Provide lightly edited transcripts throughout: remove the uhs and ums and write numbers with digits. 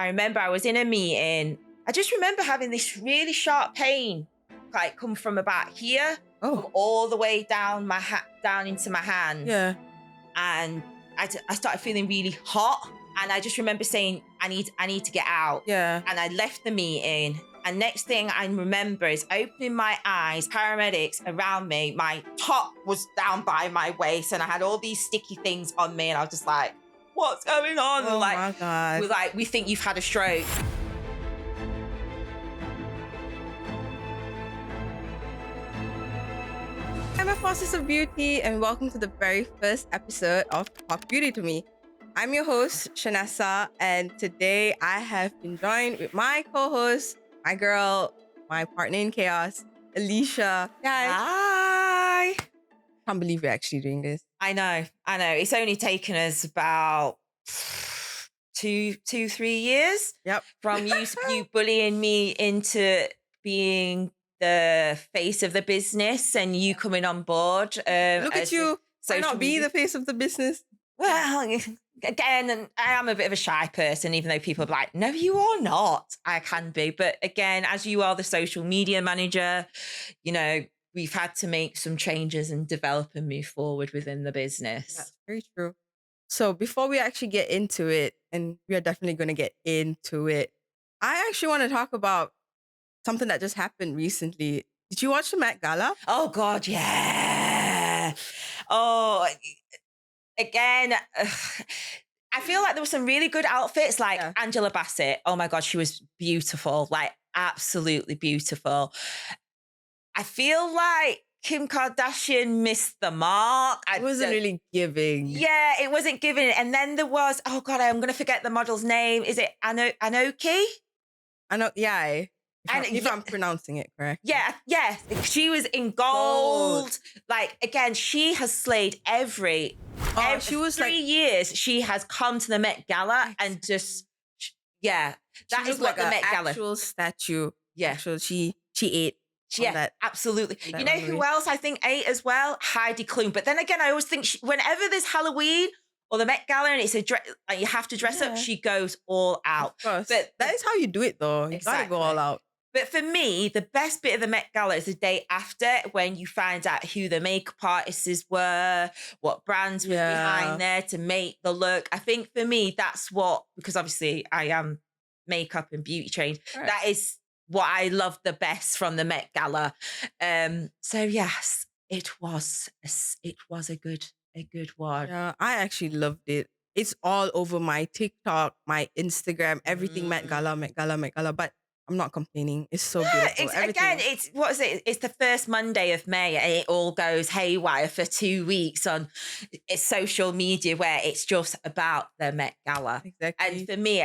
I remember I was in a meeting. I just remember having this really sharp pain, like come from about here, come all the way down down into my hand. Yeah. And I started feeling really hot. And I just remember saying, I need to get out. Yeah. And I left the meeting. And next thing I remember is opening my eyes, paramedics around me. My top was down by my waist and I had all these sticky things on me. And I was just like, what's going on? Oh, and my God. we're like, we think you've had a stroke. I'm a process of beauty and welcome to the very first episode of Talk Beauty to Me. I'm your host, Shanessa, and today I have been joined with my co-host, my girl, my partner in chaos, Eleasha. Hi. Can't believe we're actually doing this. I know. It's only taken us about 3 years. Yep. From you bullying me into being the face of the business and you coming on board. Look at you. Why not be the face of the business? Well, again, and I am a bit of a shy person, even though people are like, no, you are not. I can be. But again, as you are the social media manager, you know, we've had to make some changes and develop and move forward within the business. That's very true. So before we actually get into it, and we are definitely going to get into it, I actually want to talk about something that just happened recently. Did you watch the Met Gala? Oh, God, yeah. Oh, again, I feel like there were some really good outfits, like Angela Bassett. Oh, my God, she was beautiful, like absolutely beautiful. I feel like Kim Kardashian missed the mark. It wasn't really giving. Yeah, it wasn't giving. And then there was, oh God, I'm going to forget the model's name. Is it Anoki? If I'm pronouncing it correct. Yeah. She was in gold. Like, again, she has slayed every she was 3 years. She has come to the Met Gala and just, that is what the Met Gala. Actual statue. Yeah. Actual, she ate. Yeah, absolutely. You know who else I think ate as well? Heidi Klum. But then again, I always think whenever there's Halloween or the Met Gala and it's like you have to dress up, she goes all out. But that is how you do it, though. You gotta go all out. But for me, the best bit of the Met Gala is the day after when you find out who the makeup artists were, what brands were behind there to make the look. I think for me, that's because obviously I am makeup and beauty trained. Right. That is what I love the best from the Met Gala. So yes, it was a good one. Yeah, I actually loved it. It's all over my TikTok, my Instagram, everything Met Gala. But I'm not complaining. It's so beautiful. It's the first Monday of May and it all goes haywire for 2 weeks on social media where it's just about the Met Gala. Exactly. And for me,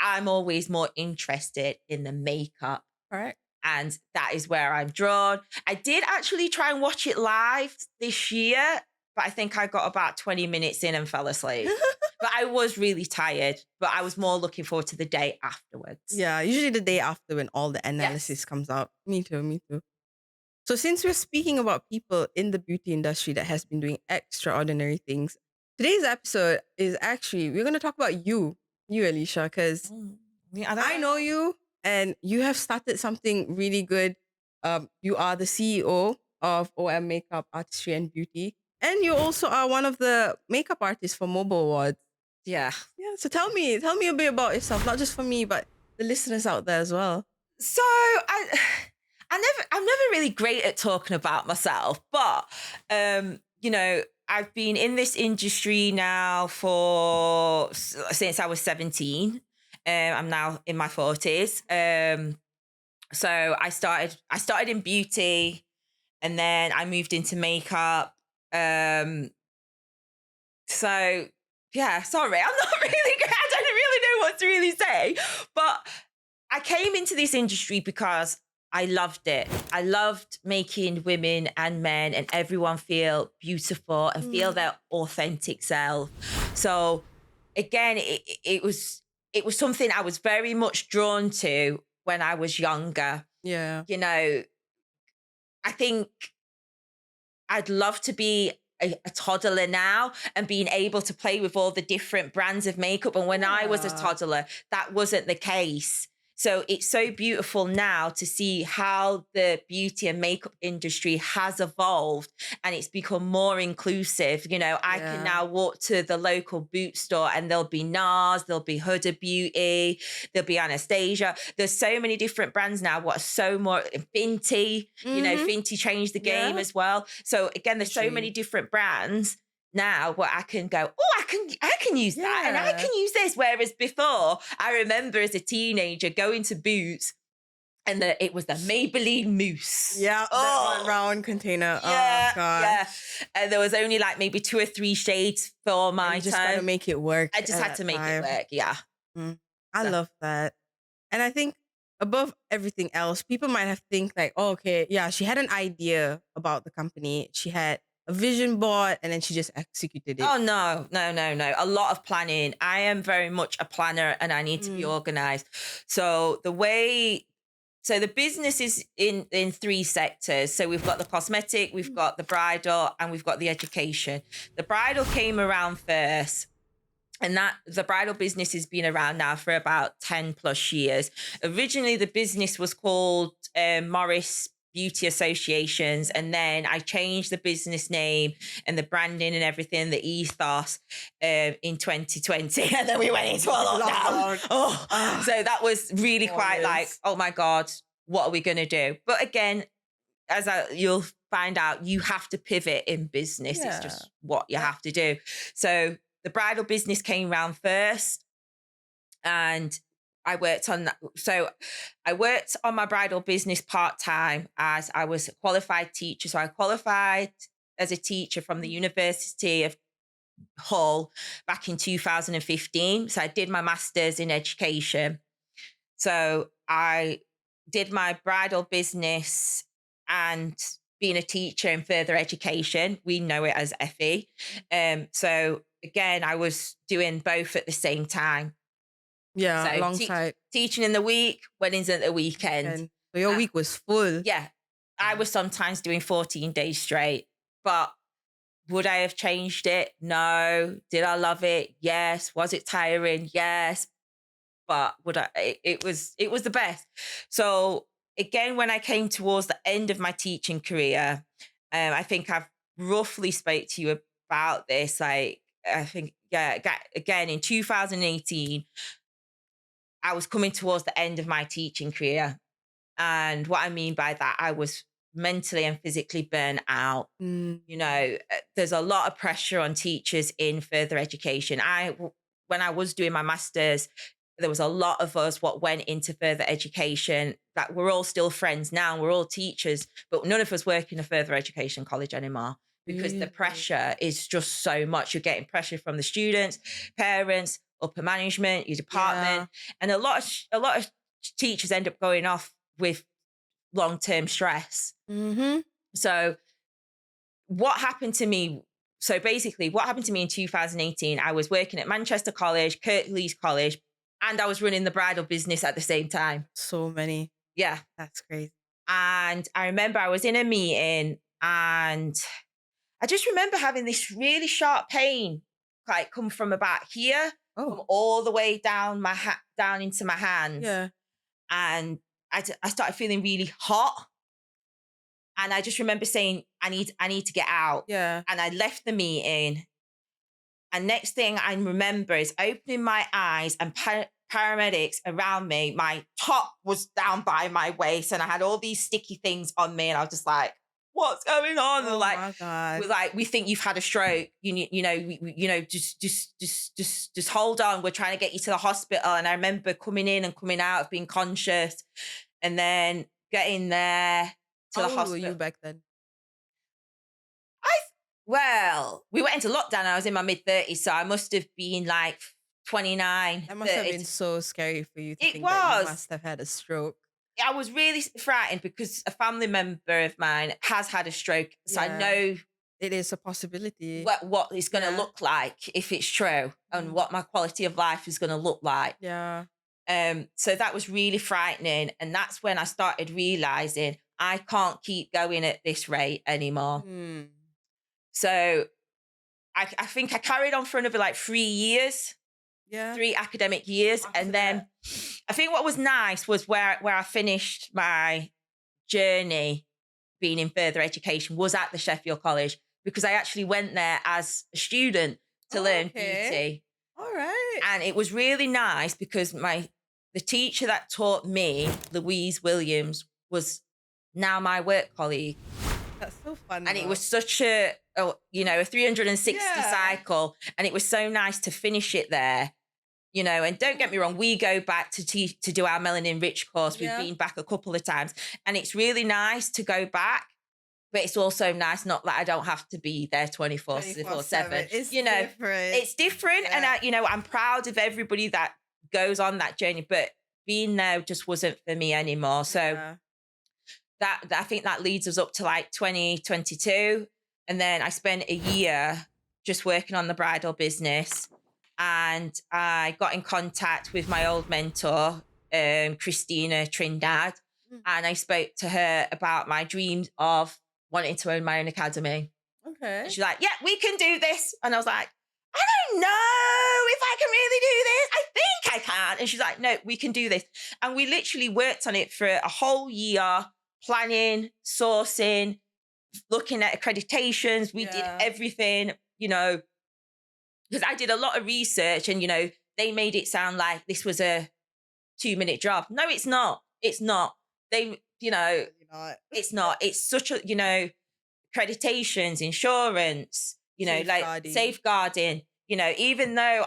I'm always more interested in the makeup. Correct. And that is where I'm drawn. I did actually try and watch it live this year, but I think I got about 20 minutes in and fell asleep. But I was really tired, but I was more looking forward to the day afterwards. Yeah, usually the day after when all the analysis comes out. Me too. So since we're speaking about people in the beauty industry that has been doing extraordinary things, today's episode is actually, we're going to talk about you, Eleasha, because I know you and you have started something really good. You are the CEO of OM Makeup Artistry and Beauty. And you also are one of the makeup artists for Mobile Awards. Yeah. So tell me a bit about yourself, not just for me, but the listeners out there as well. So I'm never really great at talking about myself, but you know, I've been in this industry now since I was 17. I'm now in my 40s. So I started in beauty, and then I moved into makeup. So yeah, sorry, I'm not really good. I don't really know what to really say, but I came into this industry because I loved it. I loved making women and men and everyone feel beautiful and feel their authentic self. So again, it was something I was very much drawn to when I was younger. Yeah. You know, I think I'd love to be a toddler now and being able to play with all the different brands of makeup. And when I was a toddler, that wasn't the case. So it's so beautiful now to see how the beauty and makeup industry has evolved and it's become more inclusive. You know, I can now walk to the local boot store and there'll be NARS, there'll be Huda Beauty, there'll be Anastasia. There's so many different brands now. What are so more Fenty, you know, Fenty changed the game as well. So again, there's so many different brands now where I can go, oh, I can use that and I can use this. Whereas before, I remember as a teenager going to Boots and it was the Maybelline mousse. Yeah, that one round container. Yeah, oh god. Yeah. And there was only like maybe 2 or 3 shades for my just got to make it work. I just had to make it work. Yeah. I love that. And I think above everything else, people might have think like, oh, okay, yeah, she had an idea about the company. She had a vision board and then she just executed it. Oh, no. A lot of planning. I am very much a planner and I need to be organized. So the business is in 3 sectors. So we've got the cosmetic, we've got the bridal, and we've got the education. The bridal came around first. And that the bridal business has been around now for about 10 plus years. Originally, the business was called Morris Beauty Associations. And then I changed the business name and the branding and everything, the ethos in 2020. And then we went into a lockdown. So that was really quite like, oh my God, what are we going to do? But again, you'll find out, you have to pivot in business. It's just what you have to do. So the bridal business came round first and I worked on that. So I worked on my bridal business part-time as I was a qualified teacher. So I qualified as a teacher from the University of Hull back in 2015. So I did my master's in education. So I did my bridal business and being a teacher in further education. We know it as FE. So again, I was doing both at the same time. Yeah, so alongside teaching in the week, weddings at the weekend. And so your week was full. Yeah, I was sometimes doing 14 days straight. But would I have changed it? No. Did I love it? Yes. Was it tiring? Yes. But it was the best. So again, when I came towards the end of my teaching career, I think I've roughly spoke to you about this. Like, I think, again, in 2018, I was coming towards the end of my teaching career. And what I mean by that, I was mentally and physically burnt out. You know, there's a lot of pressure on teachers in further education. When I was doing my master's, there was a lot of us what went into further education that we're all still friends now. We're all teachers, but none of us work in a further education college anymore because the pressure is just so much. You're getting pressure from the students, parents, upper management, your department, and a lot of teachers end up going off with long-term stress. So what happened to me? So basically, what happened to me in 2018? I was working at Manchester College, Kirklees College, and I was running the bridal business at the same time. So many. Yeah. That's crazy. And I remember I was in a meeting and I just remember having this really sharp pain, like come from about here, come all the way down down into my hands. Yeah. And I started feeling really hot. And I just remember saying, I need to get out. Yeah. And I left the meeting. And next thing I remember is opening my eyes and paramedics around me. My top was down by my waist and I had all these sticky things on me. And I was just like, what's going on? Oh like, my God. we're like, we think you've had a stroke. Just hold on. We're trying to get you to the hospital. And I remember coming in and coming out of being conscious and then getting there to the hospital. How old were you back then? Well, we went into lockdown and I was in my mid-30s, so I must have been like 29. That must have been so scary for you to think was. that you must have had a stroke. I was really frightened because a family member of mine has had a stroke, so I know it is a possibility. What it's going to look like if it's true and what my quality of life is going to look like. Yeah. So that was really frightening. And that's when I started realizing I can't keep going at this rate anymore. So I think I carried on for another like 3 years, Yeah. 3 academic years. After And then I think what was nice was where I finished my journey being in further education was at the Sheffield College, because I actually went there as a student to learn beauty. All right. And it was really nice because the teacher that taught me, Louise Williams, was now my work colleague. That's so fun. And it was such a 360 Yeah. cycle. And it was so nice to finish it there. And don't get me wrong, we go back to do our Melanin Rich course. We've been back a couple of times. And it's really nice to go back. But it's also nice not that I don't have to be there 24/7. It's different. It's different. Yeah. And I'm proud of everybody that goes on that journey. But being there just wasn't for me anymore. So that I think that leads us up to like 2022. And then I spent a year just working on the bridal business. And I got in contact with my old mentor, Christina Trindad. And I spoke to her about my dreams of wanting to own my own academy. Okay. And she's like, yeah, we can do this. And I was like, I don't know if I can really do this. I think I can. And she's like, no, we can do this. And we literally worked on it for a whole year, planning, sourcing, looking at accreditations. We did everything, because I did a lot of research and, they made it sound like this was a 2-minute job. No, it's not. It's not. It's not. It's such a, accreditations, insurance, like safeguarding, even though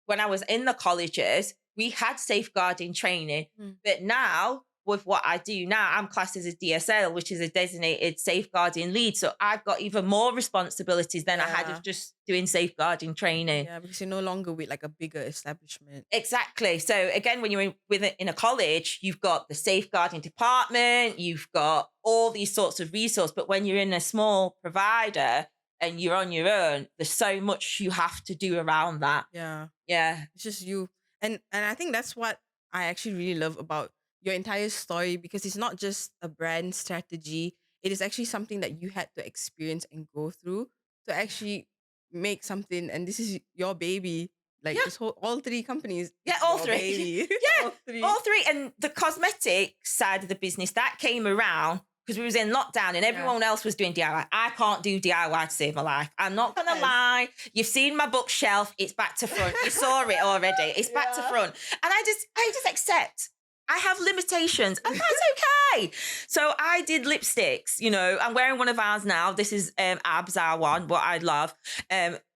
when I was in the colleges, we had safeguarding training, but now with what I do now, I'm classed as a DSL, which is a designated safeguarding lead. So I've got even more responsibilities than I had of just doing safeguarding training. Yeah, because you're no longer with like a bigger establishment. Exactly. So again, when you're in a college, you've got the safeguarding department, you've got all these sorts of resources. But when you're in a small provider and you're on your own, there's so much you have to do around that. Yeah. Yeah. It's just you. And I think that's what I actually really love about your entire story, because it's not just a brand strategy. It is actually something that you had to experience and go through to actually make something. And this is your baby. Like this whole, all 3 companies. Yeah, all 3. Baby. Yeah, all 3. And the cosmetic side of the business, that came around because we was in lockdown and everyone else was doing DIY. I can't do DIY to save my life. I'm not going to lie. You've seen my bookshelf. It's back to front. You saw it already. It's back to front. And I just accept. I have limitations and that's okay. So I did lipsticks, I'm wearing one of ours now. This is Abs our one, what I love.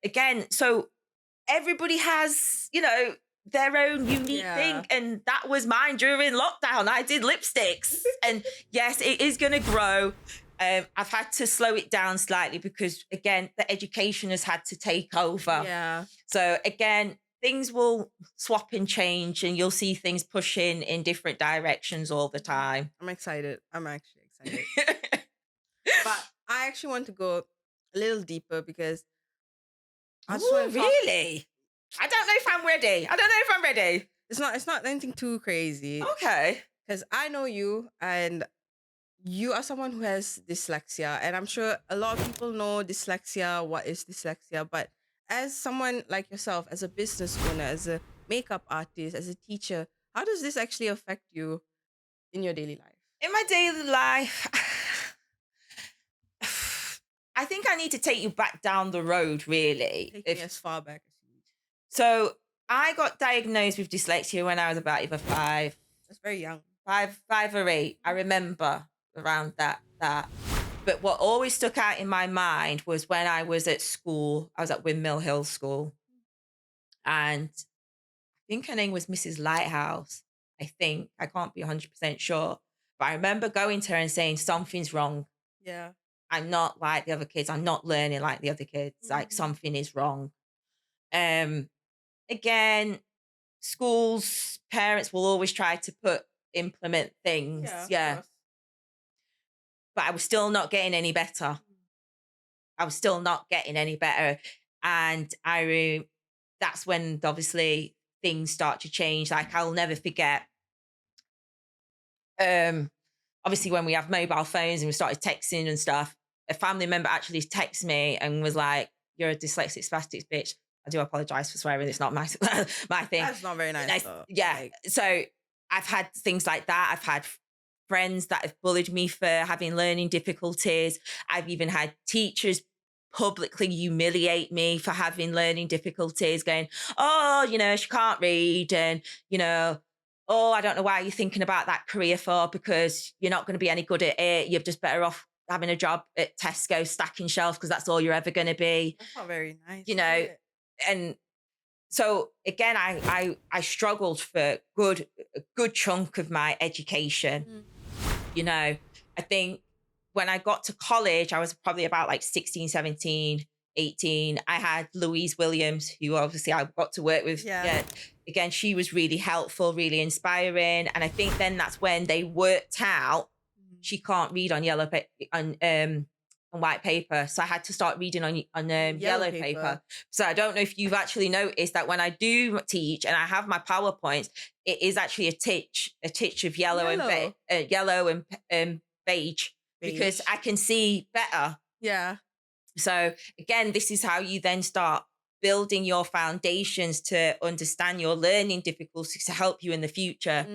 Again, so everybody has, their own unique thing. And that was mine during lockdown. I did lipsticks. And yes, it is going to grow. I've had to slow it down slightly because, again, the education has had to take over. Yeah. So again, things will swap and change and you'll see things pushing in different directions all the time. I'm excited. I'm actually excited. But I actually want to go a little deeper because I just want to really? I don't know if I'm ready. It's not anything too crazy. Okay. Because I know you and you are someone who has dyslexia. And I'm sure a lot of people know dyslexia, what is dyslexia, but as someone like yourself, as a business owner, as a makeup artist, as a teacher, how does this actually affect you in your daily life? In my daily life, I think I need to take you back down the road, really. Take me as far back as you need. So I got diagnosed with dyslexia when I was about either 5. That's very young. 5 or 8. I remember around that. But what always stuck out in my mind was when I was at school. I was at Windmill Hill School. And I think her name was Mrs. Lighthouse. I think. I can't be 100% sure. But I remember going to her and saying, something's wrong. Yeah. I'm not like the other kids. I'm not learning like the other kids. Like something is wrong. Again, schools, parents will always try to implement things. Yeah. But I was still not getting any better. And that's when obviously things start to change. Like I'll never forget, obviously when we have mobile phones and we started texting and stuff, a family member actually texted me and was like, "You're a dyslexic spastic bitch." I do apologize for swearing. It's not my my thing. That's not very nice, though. Yeah. Like, So I've had things like that. I've had friends that have bullied me for having learning difficulties. I've even had teachers publicly humiliate me for having learning difficulties, going, "Oh, she can't read," and "Oh, I don't know why you're thinking about that career for, because you're not going to be any good at it. You're just better off having a job at Tesco stacking shelves, because that's all you're ever going to be." that's not very nice. You is know, it? and so again, I struggled for a good chunk of my education. Mm. I think when I got to college, I was probably about like 16, 17, 18. I had Louise Williams, who obviously I got to work with. Yeah. Again, she was really helpful, really inspiring. And I think then that's when they worked out she can't read on on white paper. So I had to start reading on yellow paper. So I don't know if you've actually noticed that when I do teach and I have my PowerPoints, it is actually a titch of yellow and beige, because I can see better. Yeah. So again, this is how you then start building your foundations to understand your learning difficulties to help you in the future.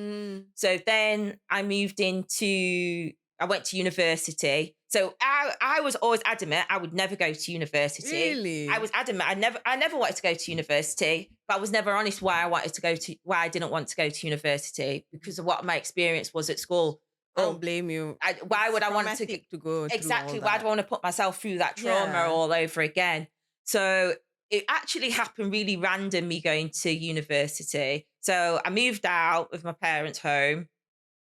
So then I went to university. So I was always adamant I would never go to university. Really? I was adamant I never wanted to go to university, but I was never honest why I didn't want to go to university, because of what my experience was at school. I don't blame you. Why would I want to go exactly? through all Why that? do I want to put myself through that trauma all over again? So it actually happened really random, me going to university. So I moved out of my parents' home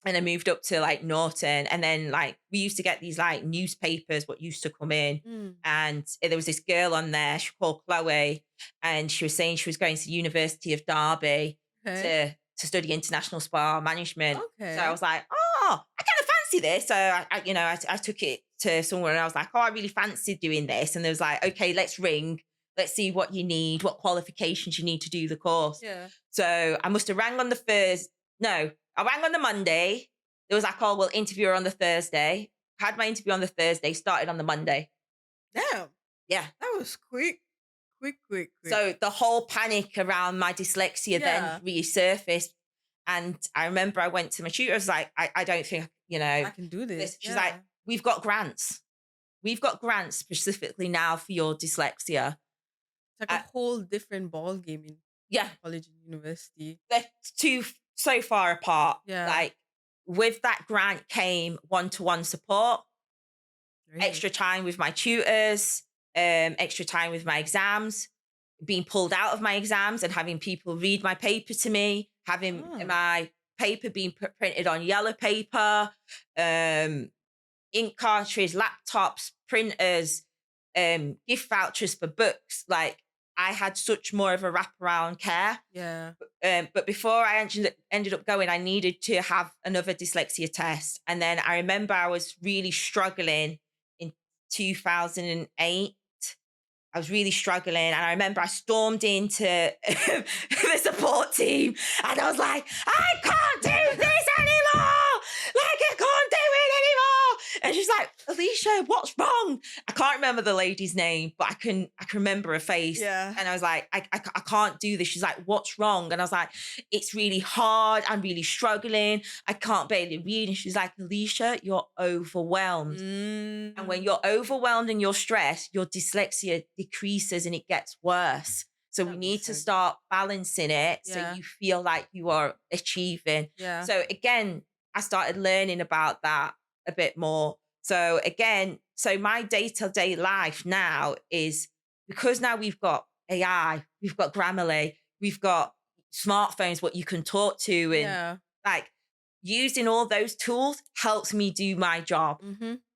and I moved up to like Norton. And then like we used to get these like newspapers, what used to come in. And there was this girl on there, she called Chloe, and she was saying she was going to the University of Derby to study international spa management. Okay. So I was like, oh, I kind of fancy this. So I took it to someone and I was like, oh, I really fancied doing this. And they was like, okay, let's ring. Let's see what you need, what qualifications you need to do the course. Yeah. So I must have rang on I rang on the Monday. There was like, oh, we'll interview her on the Thursday. Had my interview on the Thursday, started on the Monday. Damn. Yeah. That was quick. Quick. So the whole panic around my dyslexia then resurfaced. And I remember I went to my tutor. I was like, I don't think, I can do this. She's like, we've got grants. We've got grants specifically now for your dyslexia. It's like a whole different ball game in college and university. They're so far apart. Yeah. Like with that grant came one-to-one support, extra time with my tutors, extra time with my exams, being pulled out of my exams and having people read my paper to me, having my paper being printed on yellow paper, ink cartridge, laptops, printers, gift vouchers for books. Like I had such more of a wraparound care. Yeah. But before I ended up going, I needed to have another dyslexia test. And then I remember I was really struggling in 2008. I was really struggling. And I remember I stormed into the support team and I was like, I can't do this anymore. Like, I can't do it anymore. And she's like, Eleasha, what's wrong? I can't remember the lady's name, but I can remember her face. Yeah. And I was like, I can't do this. She's like, what's wrong? And I was like, it's really hard. I'm really struggling. I can't barely read. And she's like, Eleasha, you're overwhelmed. And when you're overwhelmed and you're stressed, your dyslexia decreases and it gets worse. So we need to start balancing it so you feel like you are achieving. Yeah. So again, I started learning about that a bit more. So again, my day-to-day life now is, because now we've got AI, we've got Grammarly, we've got smartphones, what you can talk to, and like using all those tools helps me do my job.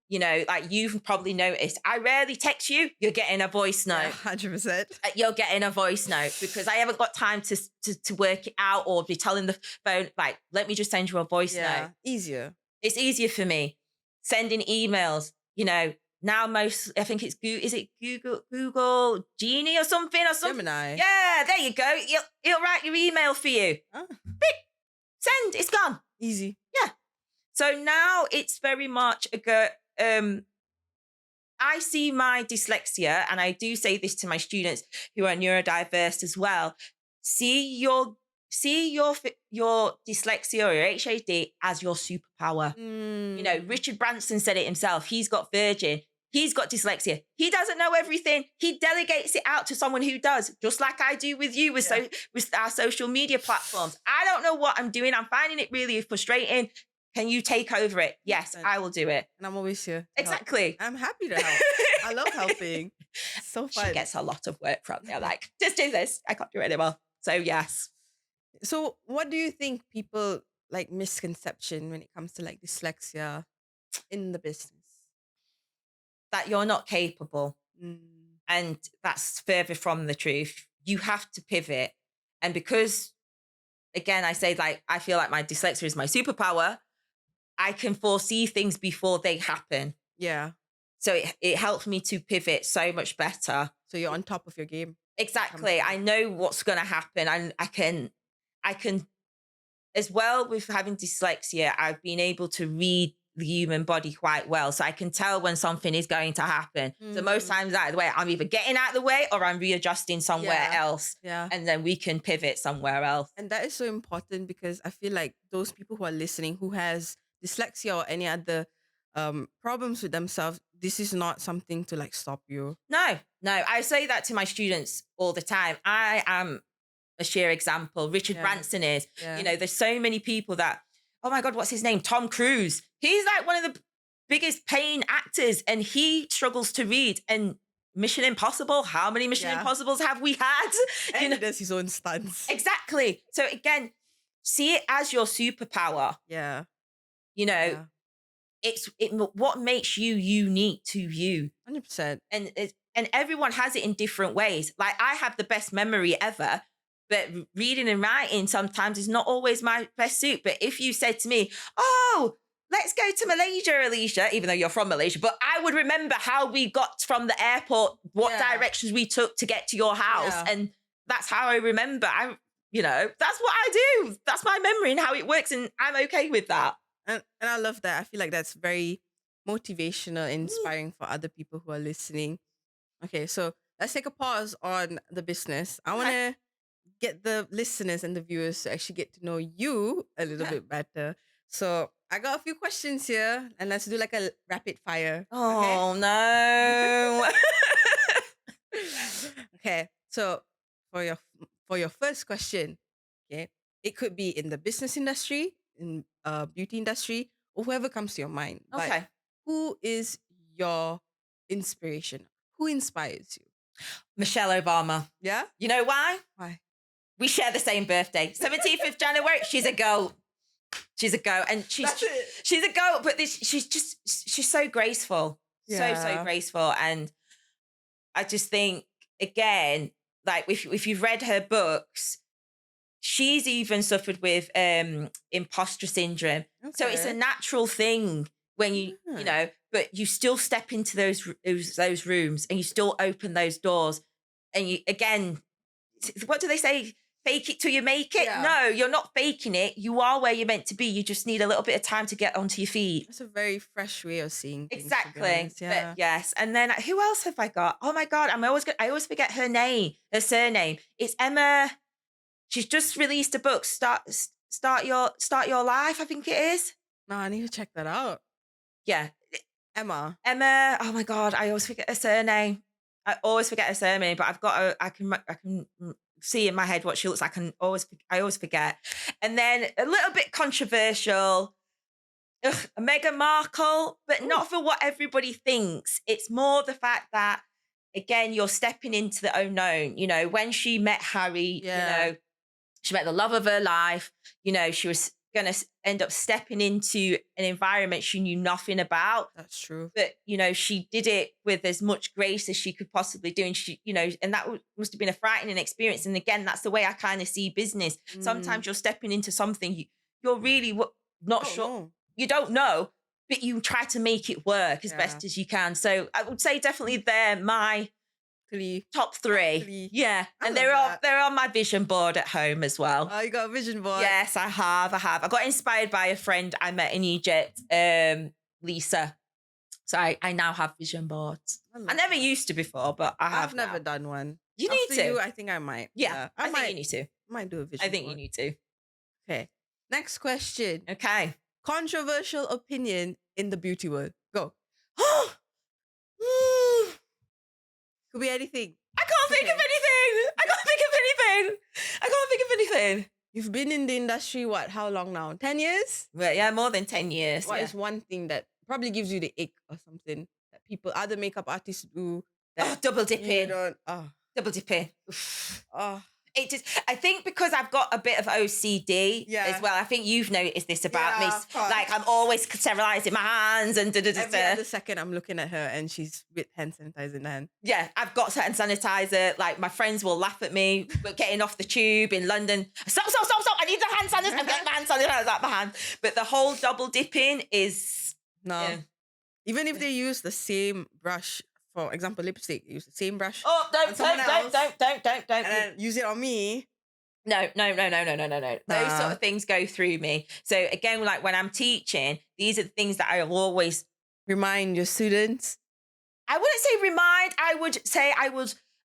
Like you've probably noticed, I rarely text you. You're getting a voice note. 100%. You're getting a voice note because I haven't got time to work it out or be telling the phone, like, let me just send you a voice note. Easier. It's easier for me. Sending emails, now I think it's Google Genie or something? Gemini. Yeah, there you go. It'll write your email for you. Beep, send, it's gone. Easy. Yeah. So now it's very much I see my dyslexia, and I do say this to my students who are neurodiverse as well. See your dyslexia or your HAD as your superpower. You know, Mm. Richard Branson said it himself. He's got Virgin. He's got dyslexia. He doesn't know everything. He delegates it out to someone who does, just like I do with you with with our social media platforms. I don't know what I'm doing. I'm finding it really frustrating. Can you take over it? Yes, 100%. I will do it. And I'm always here. To help. Exactly. I'm happy to help. I love helping. It's so fun. She gets a lot of work from me. I'm like, just do this. I can't do it anymore. So yes. So what do you think people like misconception when it comes to like dyslexia in the business? That you're not capable. Mm. And that's further from the truth. You have to pivot. And because, again, I say like, I feel like my dyslexia is my superpower, I can foresee things before they happen. Yeah. So it helps me to pivot so much better. So you're on top of your game. Exactly. I know what's going to happen. I can, as well with having dyslexia, I've been able to read the human body quite well. So I can tell when something is going to happen. So most times out of the way, I'm either getting out of the way or I'm readjusting somewhere else. Yeah. And then we can pivot somewhere else. And that is so important because I feel like those people who are listening who has dyslexia or any other problems with themselves, this is not something to like stop you. No. I say that to my students all the time. I am a sheer example. Richard Branson is. Yeah. You know, there's so many people that, oh my God, what's his name? Tom Cruise. He's like one of the biggest paying actors and he struggles to read. And Mission Impossible, how many Mission Impossibles have we had? And he does his own stunts. Exactly. So again, see it as your superpower. Yeah. You know, it's what makes you unique to you. 100%. And everyone has it in different ways. Like I have the best memory ever, but reading and writing sometimes is not always my best suit. But if you said to me, oh, let's go to Malaysia, Eleasha, even though you're from Malaysia, but I would remember how we got from the airport, what directions we took to get to your house. Yeah. And that's how I remember. That's what I do. That's my memory and how it works. And I'm okay with that. And I love that. I feel like that's very motivational, inspiring for other people who are listening. Okay, so let's take a pause on the business. I want to get the listeners and the viewers to actually get to know you a little bit better. So I got a few questions here, and let's do like a rapid fire. Oh, no. Okay, so for your first question, okay, it could be in the business industry, in beauty industry, or whoever comes to your mind. Okay. Like, who is your inspiration? Who inspires you? Michelle Obama. Yeah? You know why? Why? We share the same birthday. 17th of January. She's a goat. She's a goat. And she's a goat, but she's so graceful. Yeah. So graceful. And I just think, again, like if you've read her books, she's even suffered with imposter syndrome. Okay. So it's a natural thing when you know, but you still step into those rooms and you still open those doors. And you, again, what do they say? Fake it till you make it. Yeah. No, you're not faking it. You are where you're meant to be. You just need a little bit of time to get onto your feet. That's a very fresh way of seeing things. Exactly. But yes. And then who else have I got? Oh my God. I always forget her surname. It's Emma. She's just released a book. Start your life, I think it is. No, I need to check that out. Yeah. Emma. Oh my God. I always forget her surname. But I've got I can see in my head what she looks like. I always forget. And then a little bit controversial, Meghan Markle, but not for what everybody thinks. It's more the fact that, again, you're stepping into the unknown. You know, when she met Harry, you know, she met the love of her life. You know, she was going to end up stepping into an environment she knew nothing about. That's true. But, you know, she did it with as much grace as she could possibly do. And she, you know, and that must have been a frightening experience. And again, that's the way I kind of see business. Sometimes you're stepping into something you're really not sure. Know. You don't know, but you try to make it work as best as you can. So I would say definitely they're my top three. Yeah. And they're on my vision board at home as well. Oh, you got a vision board? Yes, I have. I got inspired by a friend I met in Egypt, Lisa. So I now have vision boards. I never used to before, but I've never done one. You need After to. you, I think I might. Yeah, I think you need to. Might do a vision I think board. you need to. Okay. Next question. Okay. Controversial opinion in the beauty world. Go. Could be anything. I can't think of anything. I can't think of anything. You've been in the industry, what? How long now? 10 years? Well, yeah, more than 10 years. What is one thing that probably gives you the ick or something that other makeup artists do? Double dipping. Double dipping. It just, I think because I've got a bit of OCD as well. I think you've noticed this about me. Like I'm always sterilising my hands and Every other second I'm looking at her and she's with hand sanitizer in her hand. Yeah, I've got hand sanitizer. Like my friends will laugh at me getting off the tube in London. Stop. I need the hand sanitizer. I'm getting my hand sanitizer out my hand. But the whole double dipping is... No. Yeah. Even if they use the same brush, for example, lipstick, use the same brush. Oh, don't. And then use it on me. No. Those sort of things go through me. So again, like when I'm teaching, these are the things that I will always remind your students. I wouldn't say remind. I would say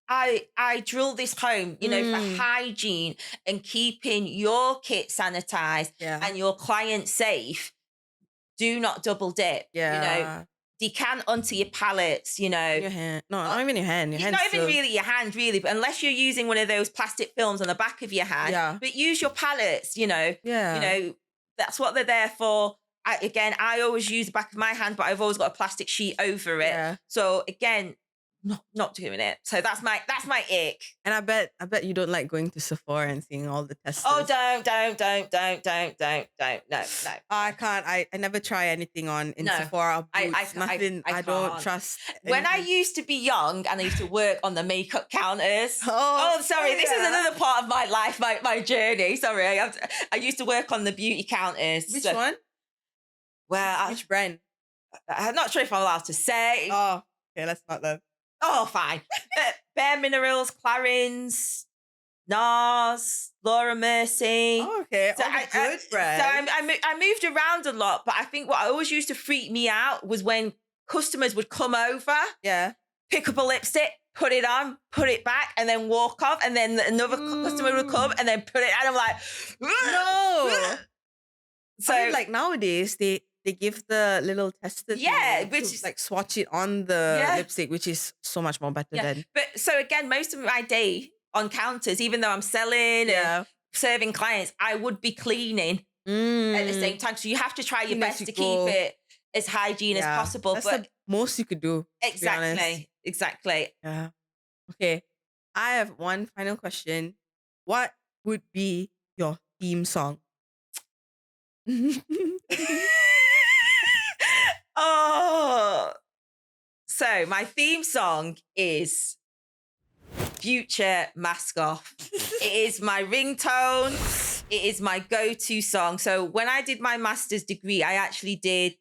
I drill this home, for hygiene and keeping your kit sanitized and your client safe. Do not double dip. Yeah. Decant onto your palettes, Your hand. No, not even your hand. Your hand. Not even really your hand, really. But unless you're using one of those plastic films on the back of your hand. Yeah. But use your palettes, Yeah. That's what they're there for. I always use the back of my hand, but I've always got a plastic sheet over it. Yeah. So again, not doing it. So that's my ick. And I bet you don't like going to Sephora and seeing all the testers. Oh, don't. No. I can't. I never try anything in Sephora. Boots, nothing. I don't trust. When I used to be young and I used to work on the makeup counters. This is another part of my life, my journey. Sorry, I used to work on the beauty counters. Which one? Well, which brand? I'm not sure if I'm allowed to say. Oh, okay, let's not then. Oh, fine. Bare Minerals, Clarins, NARS, Laura Mercy. Oh, okay. So good brands. So I moved around a lot, but I think what always used to freak me out was when customers would come over, pick up a lipstick, put it on, put it back, and then walk off, and then another customer would come and then put it, and I'm like, no. So like nowadays they give the little tester which is like swatch it on the lipstick, which is so much more better than. But so again, most of my day on counters, even though I'm selling and serving clients, I would be cleaning at the same time. So you have to try your best to keep it as hygiene as possible. That's but the most you could do. Exactly. Yeah. Okay. I have one final question. What would be your theme song? So my theme song is Future Mask Off. It is my ringtone. It is my go-to song. So when I did my master's degree, I actually did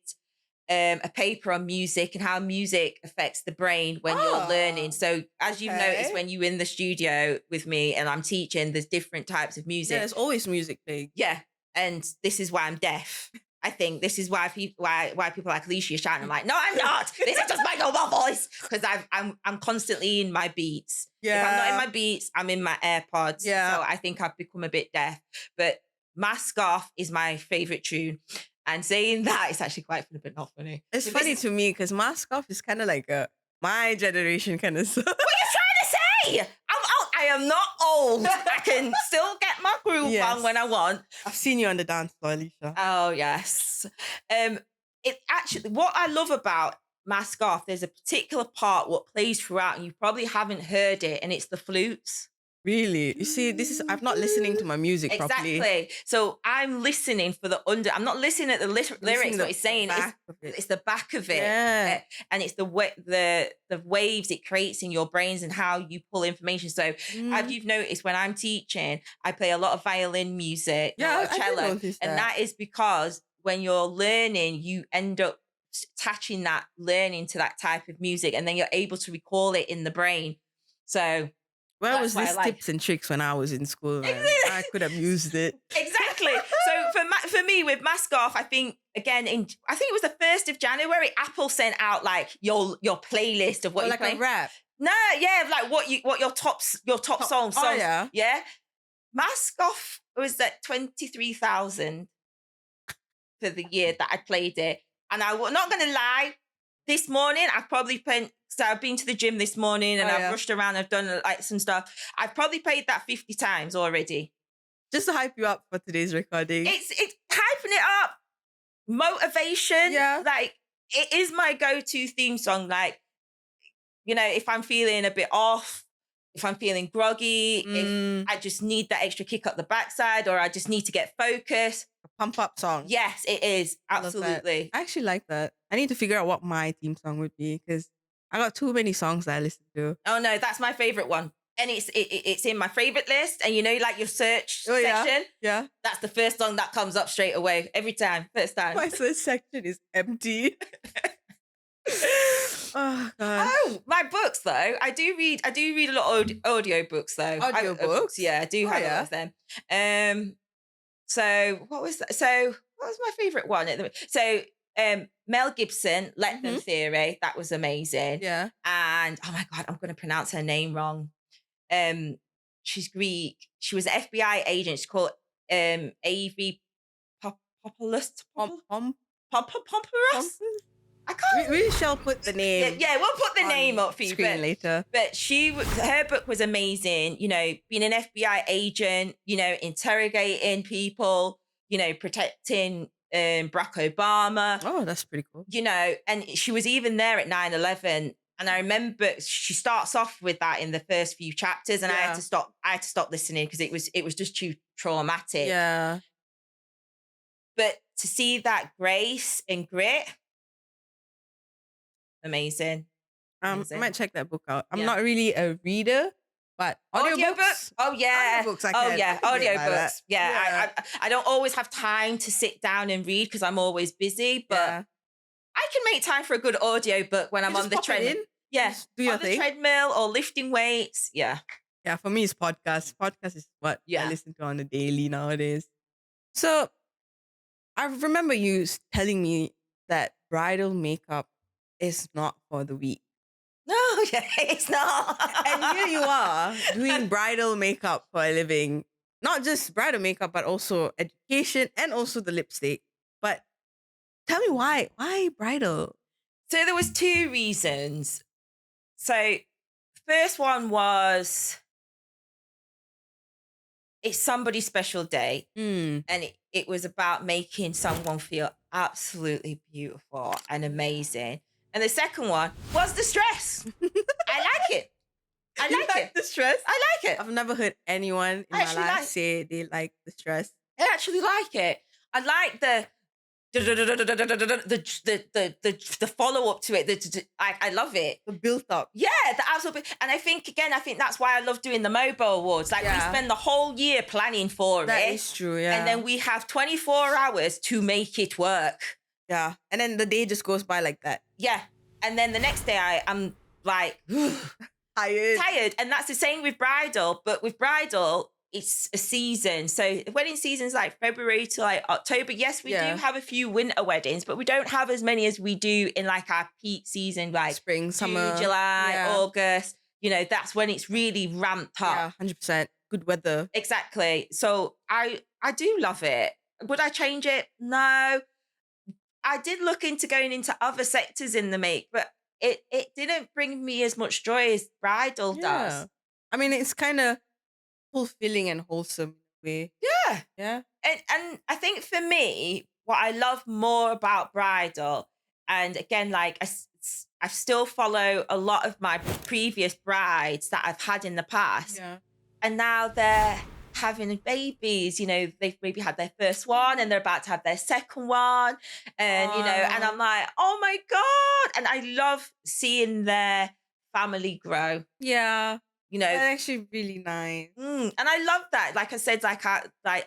a paper on music and how music affects the brain when you're learning. So as you've noticed when you're in the studio with me and I'm teaching, there's different types of music. Yeah, there's always music playing. Yeah. And this is why I'm deaf. I think this is why people like Eleasha shouting. I'm like, no, I'm not. This is just my normal voice because I'm constantly in my beats. Yeah. If I'm not in my beats, I'm in my AirPods. Yeah. So I think I've become a bit deaf. But Mask Off is my favorite tune. And saying that, it's actually quite funny, but not funny. It's funny to me because Mask Off is kind of like my generation kind of stuff. What are you trying to say? I am not old. I can still get my groove on when I want. I've seen you on the dance floor, Eleasha. Oh, yes. It actually, what I love about Mask Off, there's a particular part what plays throughout, and you probably haven't heard it, and it's the flutes. Really? You see, I'm not listening to my music properly. Exactly. So I'm listening for I'm not listening at the lyrics, what it's saying. It's the back of it. Yeah. And it's the waves it creates in your brains and how you pull information. So as you've noticed, when I'm teaching, I play a lot of violin music, a lot of cello. And that is because when you're learning, you end up attaching that learning to that type of music, and then you're able to recall it in the brain. So where was this tips and tricks when I was in school? I could have used it. Exactly. So for for me with Mask Off, I think again I think it was the 1st of January, Apple sent out like your playlist of what you like play. a rap. No, yeah, like what your top songs. Oh yeah. Yeah. Mask Off was at 23,000 for the year that I played it. And I'm not going to lie, this morning I've probably so I've been to the gym this morning and I've rushed around, I've done like some stuff. I've probably played that 50 times already. Just to hype you up for today's recording. It's hyping it up. Motivation. Yeah. Like, it is my go-to theme song. Like, you know, if I'm feeling a bit off, if I'm feeling groggy, if I just need that extra kick up the backside, or I just need to get focused. A pump up song. Yes, it is. Absolutely. I actually like that. I need to figure out what my theme song would be because I got too many songs that I listen to. Oh no, that's my favorite one. And it's in my favorite list. And you know, like your search section? Yeah. That's the first song that comes up straight away. Every time. First time. My search section is empty. Oh God. Oh, my books though. I do read a lot of audio books though. Audio books? Yeah, I do have a lot of them. So what was that? So what was my favorite one? So Mel Gibson, Let Them Theory. That was amazing. Yeah. And oh my God, I'm gonna pronounce her name wrong. She's Greek. She was an FBI agent. She's called A.V. Populus. Pompous? I can't. We shall put the name. Yeah, we'll put the name up for you. Screen later. But her book was amazing. You know, being an FBI agent. You know, interrogating people. You know, protecting Barack Obama. Oh, that's pretty cool. You know, and she was even there at 9/11. And I remember she starts off with that in the first few chapters, and I had to stop listening because it was just too traumatic. Yeah. But to see that grace and grit, amazing. I might check that book out. I'm not really a reader, but audiobooks. Oh yeah. Audiobooks. Audiobooks. Yeah. I don't always have time to sit down and read because I'm always busy, but I can make time for a good audiobook when I'm on the treadmill. Yeah. Do your on thing. The treadmill or lifting weights. Yeah. Yeah, for me it's podcasts. Podcast is what I listen to on a daily nowadays. So I remember you telling me that bridal makeup is not for the weak. No, yeah, it's not. And here you are doing bridal makeup for a living. Not just bridal makeup, but also education and also the lipstick. But tell me why? Why bridal? So there was 2 reasons. So first one was it's somebody's special day. And it was about making someone feel absolutely beautiful and amazing. And the second one was the stress. I like it. I like the stress? I like it. I've never heard anyone in my life say they like the stress. I actually like it. I like the follow up to it. I love it. The build up. Yeah, the absolute. And I think that's why I love doing the Mobo Awards. Like we spend the whole year planning for it. That is true, yeah. And then we have 24 hours to make it work. Yeah. And then the day just goes by like that. Yeah. And then the next day I'm like tired. And that's the same with bridal. But with bridal, it's a season. So wedding season's like February to like October. Yes, we do have a few winter weddings, but we don't have as many as we do in like our peak season, like spring, summer, June, July, August. You know, that's when it's really ramped up. Yeah, 100%. Good weather. Exactly. So I do love it. Would I change it? No. I did look into going into other sectors in the make, but it didn't bring me as much joy as bridal does. I mean, it's kind of fulfilling and wholesome way. Yeah. And I think for me, what I love more about bridal, and again, like I still follow a lot of my previous brides that I've had in the past. Yeah. And now they're having babies, you know, they've maybe had their first one and they're about to have their second one. And, you know, and I'm like, oh my God. And I love seeing their family grow. Yeah. You know, that's actually really nice. And I love that. Like I said, like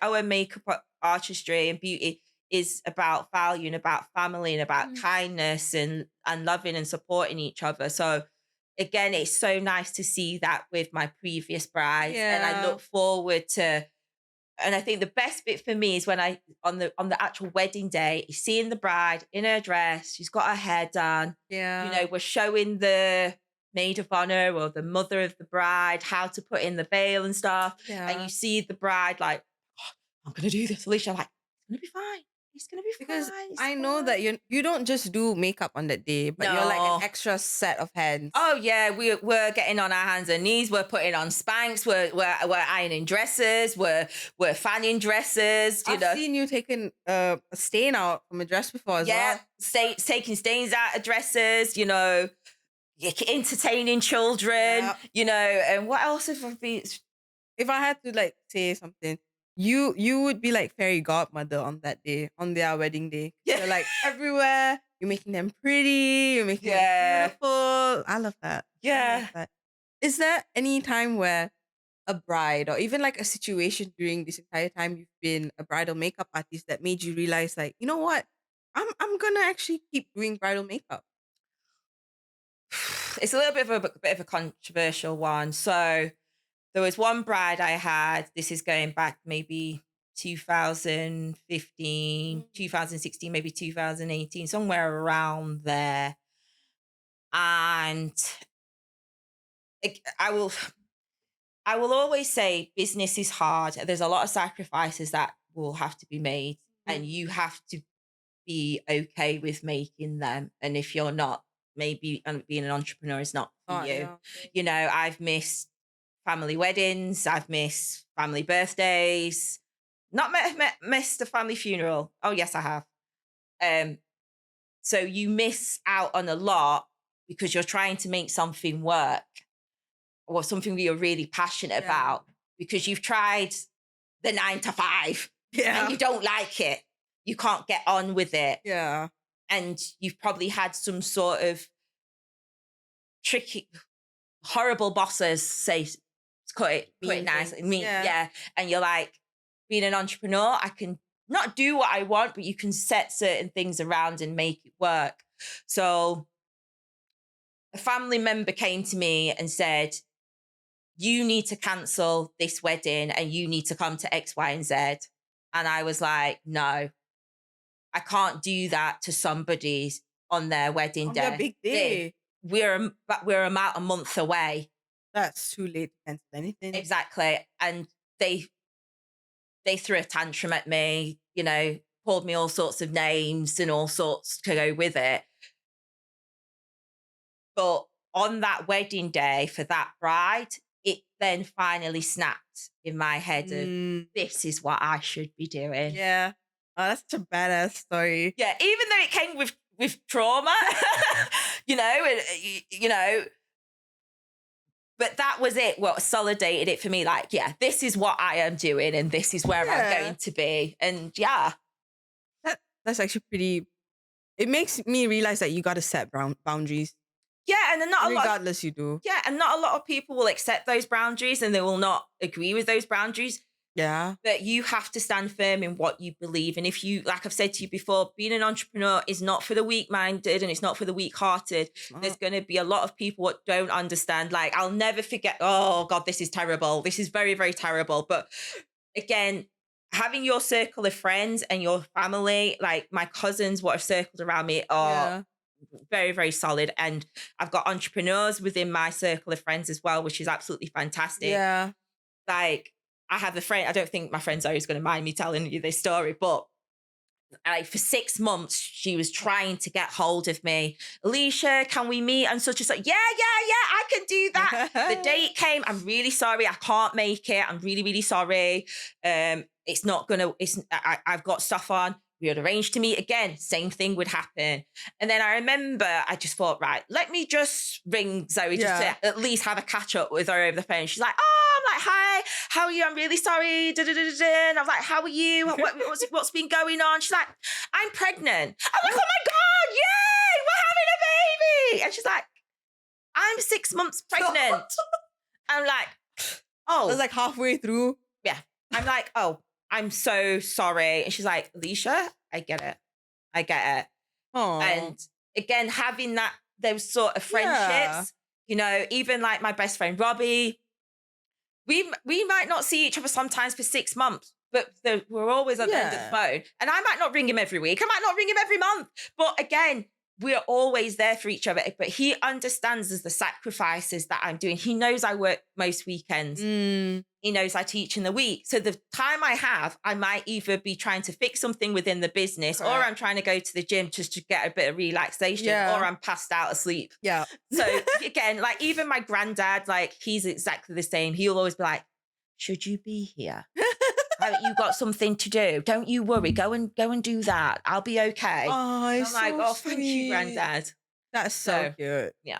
OM Makeup Artistry and Beauty is about value and about family and about kindness and loving and supporting each other. So again, it's so nice to see that with my previous brides. And I look forward to And I think the best bit for me is when on the actual wedding day, is seeing the bride in her dress. She's got her hair done. Yeah. We're showing the maid of honor or the mother of the bride how to put in the veil and stuff. Yeah. And you see the bride like, oh, I'm gonna do this. Eleasha, I'm like, it's gonna be fine. It's gonna be Because fine. It's I know fine." that you don't just do makeup on that day, but you're like No. an extra set of hands. Oh yeah, we're getting on our hands and knees. We're putting on Spanx. We're ironing dresses. We're fanning dresses. I've seen you taking a stain out from a dress before as well. Taking stains out of dresses. Entertaining children. And what else have I been? If I had to like say something, you would be like fairy godmother on that day, on their wedding day. Yeah. You're like everywhere. You're making them pretty. You're making them beautiful. I love that. Yeah. I love that. Is there any time where a bride or even like a situation during this entire time you've been a bridal makeup artist that made you realize like, you know what? I'm gonna actually keep doing bridal makeup? It's a little bit of a controversial one. So there was one bride I had. This is going back maybe 2015, 2016, maybe 2018, somewhere around there. And I will always say business is hard. There's a lot of sacrifices that will have to be made, and you have to be okay with making them. And if you're not, maybe being an entrepreneur is not for you. Yeah. I've missed family weddings. I've missed family birthdays. Not missed a family funeral. Oh yes, I have. So you miss out on a lot because you're trying to make something work or something that you're really passionate about, because you've tried the 9 to 5 and you don't like it. You can't get on with it. Yeah. And you've probably had some sort of tricky, horrible bosses say, cut it nicely. And you're like, being an entrepreneur, I can not do what I want, but you can set certain things around and make it work. So a family member came to me and said, you need to cancel this wedding and you need to come to X, Y, and Z. And I was like, no, I can't do that to somebody on their wedding day. On their big day. We're about a month away. That's too late to cancel anything. Exactly. And they threw a tantrum at me, called me all sorts of names and all sorts to go with it. But on that wedding day for that bride, it then finally snapped in my head of, this is what I should be doing. Yeah. Oh, that's such a badass story. Yeah, even though it came with trauma, but that was it. What solidated it for me, like, yeah, this is what I am doing and this is where I'm going to be. And that's actually pretty, it makes me realize that you got to set boundaries. Yeah, and then regardless you do. Yeah, and not a lot of people will accept those boundaries and they will not agree with those boundaries. Yeah. But you have to stand firm in what you believe. And if you, like I've said to you before, being an entrepreneur is not for the weak-minded and it's not for the weak-hearted. There's going to be a lot of people that don't understand. Like, I'll never forget, oh God, this is terrible. This is very, very terrible. But again, having your circle of friends and your family, like my cousins, what have circled around me are very, very solid. And I've got entrepreneurs within my circle of friends as well, which is absolutely fantastic. Yeah. Like, I have a friend, I don't think my friend Zoe is going to mind me telling you this story, but like for 6 months, she was trying to get hold of me. Eleasha, can we meet? And such and such. Yeah, I can do that. The date came. I'm really sorry. I can't make it. I'm really, really sorry. It's not going to, I've got stuff on. We had arranged to meet again. Same thing would happen. And then I remember I just thought, right, let me just ring Zoe just to at least have a catch up with her over the phone. She's like, oh, I'm like, hi, how are you? I'm really sorry. And I'm like, how are you? What's been going on? She's like, I'm pregnant. I'm like, oh my God, yay, we're having a baby. And she's like, I'm 6 months pregnant. I'm like, oh. I was like halfway through. Yeah. I'm like, oh, I'm so sorry. And she's like, Eleasha, I get it. Aww. And again, having those sort of friendships, even like my best friend, Robbie, we might not see each other sometimes for 6 months, but we're always on the end of the phone. And I might not ring him every week. I might not ring him every month. But again, we're always there for each other. But he understands the sacrifices that I'm doing. He knows I work most weekends. He knows I teach in the week. So the time I have, I might either be trying to fix something within the business, or I'm trying to go to the gym just to get a bit of relaxation, or I'm passed out asleep. Yeah. So again, like even my granddad, like he's exactly the same. He'll always be like, should you be here? You got something to do. Don't you worry. Go and do that. I'll be okay. Oh, I'm it's like, so oh, thank you, granddad. That's so cute. Yeah.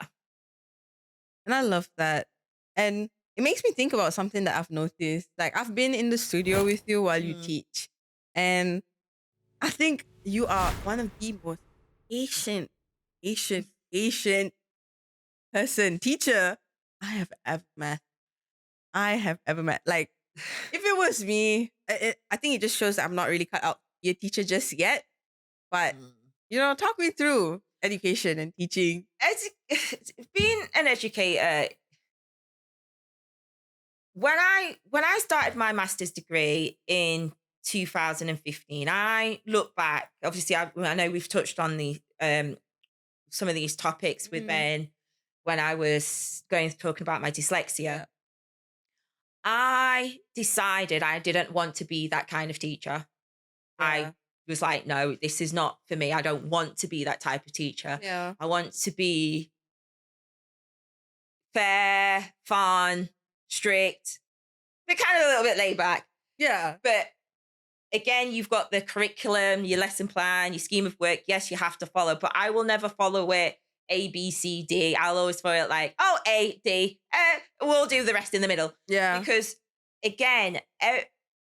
And I love that. And it makes me think about something that I've noticed. Like I've been in the studio with you while you teach. And I think you are one of the most patient teacher I have ever met. Like, if it was me, I think it just shows that I'm not really cut out to be a teacher just yet. But, talk me through education and teaching. Being an educator, when I started my master's degree in 2015, I look back. Obviously, I know we've touched on the some of these topics with Ben when I was talking about my dyslexia. I decided I didn't want to be that kind of teacher. I was like, no, this is not for me. I don't want to be that type of teacher. I want to be fair, fun, strict, but kind of a little bit laid back. Yeah. But again, you've got the curriculum, your lesson plan, your scheme of work. Yes, you have to follow, but I will never follow it A, B, C, D. I'll always follow it like, oh, A, D. We'll do the rest in the middle. Yeah. Because again,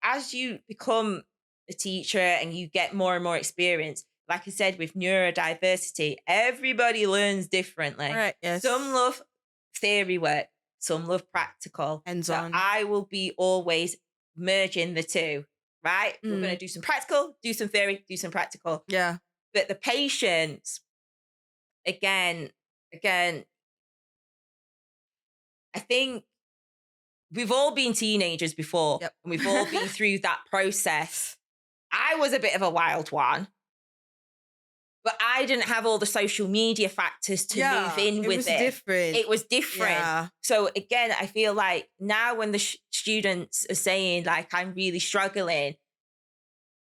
as you become a teacher and you get more and more experience, like I said, with neurodiversity, everybody learns differently. Right, yes. Some love theory work, some love practical. Hands-on. So I will be always merging the two, right? We're going to do some practical, do some theory, do some practical. Yeah. But the patience, again, I think we've all been teenagers before, and we've all been through that process. I was a bit of a wild one, but I didn't have all the social media factors to move in with it. It was different. Yeah. So again, I feel like now when the students are saying like, I'm really struggling,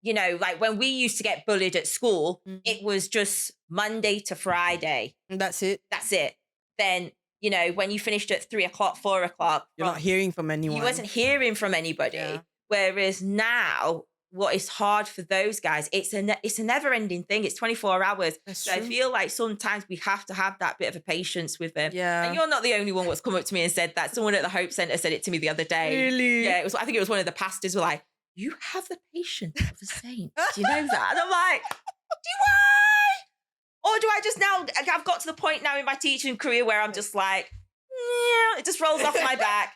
like when we used to get bullied at school, it was just Monday to Friday. And that's it. Then, when you finished at 3 o'clock, 4 o'clock. You're not hearing from anyone. You wasn't hearing from anybody. Yeah. Whereas now, what is hard for those guys, it's a never-ending thing. It's 24 hours. That's so true. I feel like sometimes we have to have that bit of a patience with them. Yeah. And you're not the only one that's come up to me and said that. Someone at the Hope Centre said it to me the other day. Really? Yeah, I think it was one of the pastors were like, you have the patience of a saint. Do you know that? And I'm like, do I? Or do I just now, I've got to the point now in my teaching career where I'm just like, yeah, it just rolls off my back.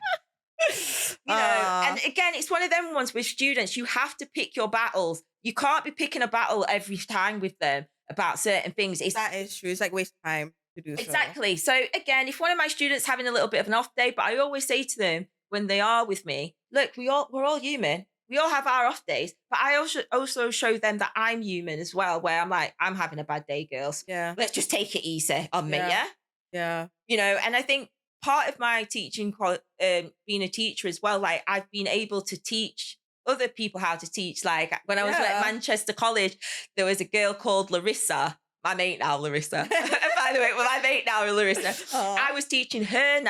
And again, it's one of them ones with students. You have to pick your battles. You can't be picking a battle every time with them about certain things. That is true. It's like waste time to do exactly. So again, if one of my students having a little bit of an off day, but I always say to them when they are with me, look, we're all human. We all have our off days, but I also show them that I'm human as well, where I'm like, I'm having a bad day, girls. Yeah. Let's just take it easy on me, yeah? Yeah. And I think part of my teaching, being a teacher as well, like I've been able to teach other people how to teach. Like when I was at Manchester College, there was a girl called Larissa, my mate now, Larissa. By the way, my mate now, Larissa. I was teaching her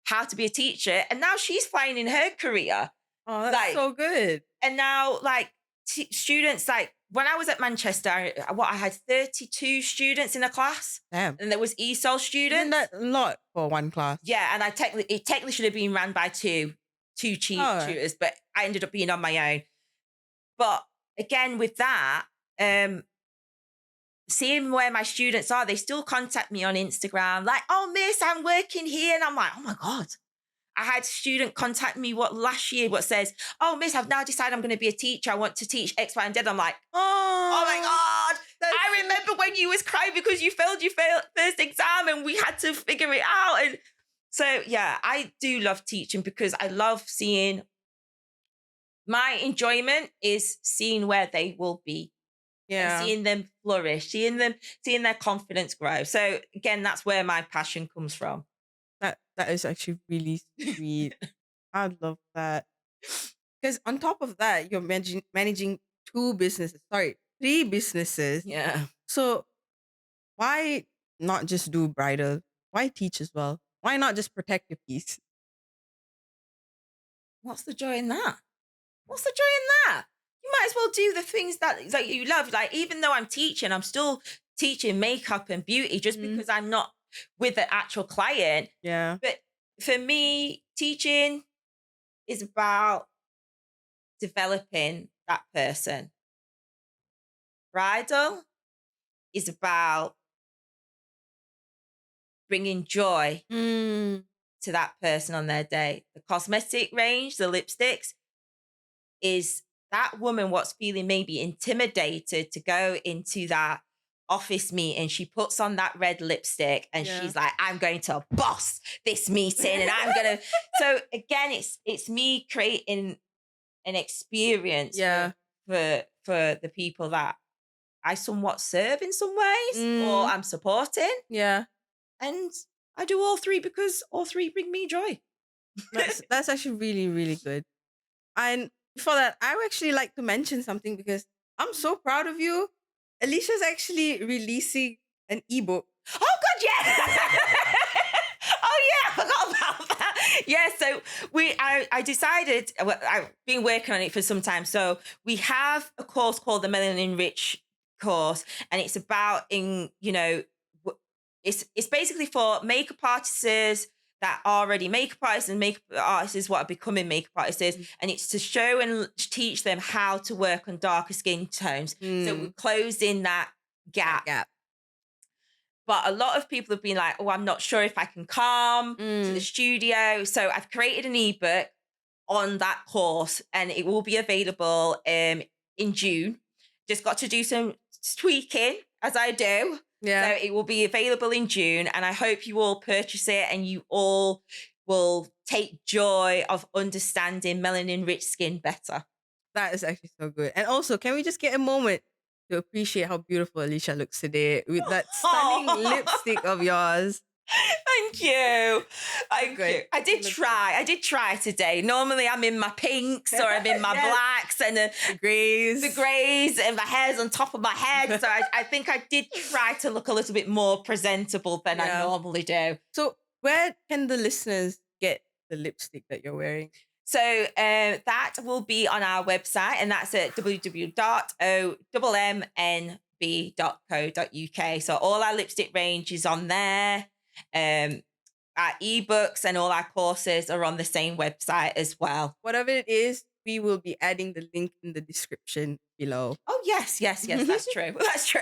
how to be a teacher, and now she's flying in her career. Oh, that's so good. And now, like, students, like, when I was at Manchester, I had 32 students in a class. Damn. And there was ESOL students. Isn't that a lot for one class? Yeah, and it technically should have been ran by two tutors, but I ended up being on my own. But again, with that, seeing where my students are, they still contact me on Instagram, like, oh, miss, I'm working here. And I'm like, oh my God. I had a student contact me last year says, oh, miss, I've now decided I'm going to be a teacher. I want to teach X, Y, and Z. I'm like, oh my God. I remember when you was crying because you failed your first exam and we had to figure it out. And so, yeah, I do love teaching because I love seeing My enjoyment is seeing where they will be and seeing them flourish, seeing their confidence grow. So again, that's where my passion comes from. That is actually really sweet. I love that. Because on top of that, you're managing three businesses. Yeah. So why not just do bridal? Why teach as well? Why not just protect your peace? What's the joy in that? What's the joy in that? You might as well do the things that you love. Like, even though I'm teaching, I'm still teaching makeup and beauty just because I'm not with the actual client. Yeah. But for me, teaching is about developing that person. Bridal is about bringing joy to that person on their day. The cosmetic range, the lipsticks, is that woman what's feeling maybe intimidated to go into that office meeting. She puts on that red lipstick and she's like, I'm going to boss this meeting and I'm going to. So again, it's me creating an experience for the people that I somewhat serve in some ways or I'm supporting. Yeah. And I do all three because all three bring me joy. That's actually really, really good. And before that, I would actually like to mention something because I'm so proud of you. Eleasha's actually releasing an ebook. Oh God, yeah. Oh yeah, I forgot about that. Yeah, so I decided, I've been working on it for some time. So we have a course called the Melanin Rich course, and it's about it's basically for makeup artists that are already makeup artists and makeup artists what are becoming makeup artists. And it's to show and teach them how to work on darker skin tones. So we're closing that gap. But a lot of people have been like, oh, I'm not sure if I can come to the studio. So I've created an ebook on that course and it will be available in June. Just got to do some tweaking as I do. Yeah. So it will be available in June and I hope you all purchase it and you all will take joy of understanding melanin rich skin better. That is actually so good. And also, can we just get a moment to appreciate how beautiful Eleasha looks today with that stunning lipstick of yours? Thank you. Thank you. I did try today. Normally I'm in my pinks or I'm in my blacks and the grays and my hair's on top of my head. So I think I did try to look a little bit more presentable than I normally do. So where can the listeners get the lipstick that you're wearing? So that will be on our website and that's at www.ommnb.co.uk. So all our lipstick range is on there. Our ebooks and all our courses are on the same website as well. Whatever it is, we will be adding the link in the description below. Oh, yes, that's true. That's true.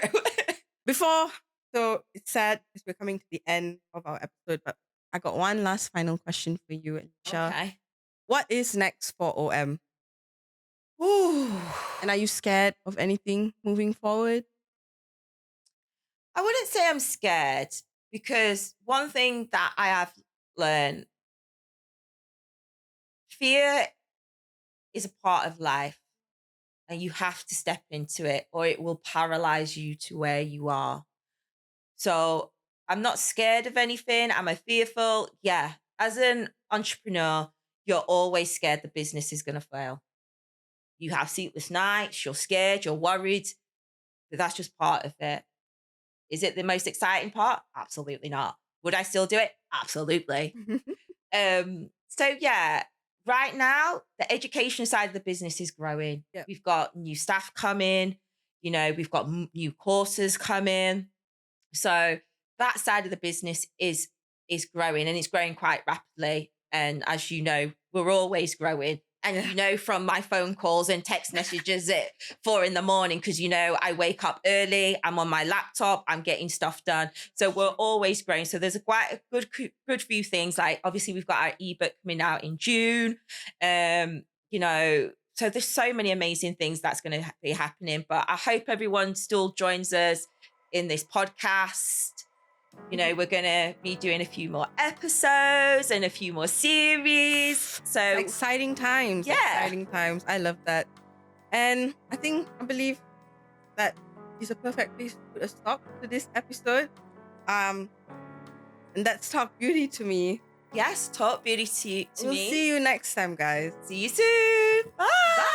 So it's sad because we're coming to the end of our episode, but I got one last final question for you, Eleasha. Okay. What is next for OM? Ooh. And are you scared of anything moving forward? I wouldn't say I'm scared because one thing that I have learned, fear is a part of life and you have to step into it or it will paralyze you to where you are. So I'm not scared of anything. Am I fearful? Yeah. As an entrepreneur, you're always scared the business is going to fail. You have sleepless nights, you're scared, you're worried, but that's just part of it. Is it the most exciting part? Absolutely not. Would I still do it? Absolutely. So yeah, right now, the education side of the business is growing. Yep. We've got new staff coming, we've got new courses coming. So that side of the business is growing and it's growing quite rapidly. And as you know, we're always growing. And from my phone calls and text messages at 4 a.m, because I wake up early, I'm on my laptop, I'm getting stuff done. So we're always growing. So there's quite a good few things. Like obviously we've got our ebook coming out in June. So there's so many amazing things that's going to be happening. But I hope everyone still joins us in this podcast. You know, we're going to be doing a few more episodes and a few more series. So Exciting times. Yeah. Exciting times. I love that. And I believe that is a perfect place to put a stop to this episode. And that's Talk Beauty to me. yes, Talk Beauty to We'll me. see you next time, guys. See you soon. Bye.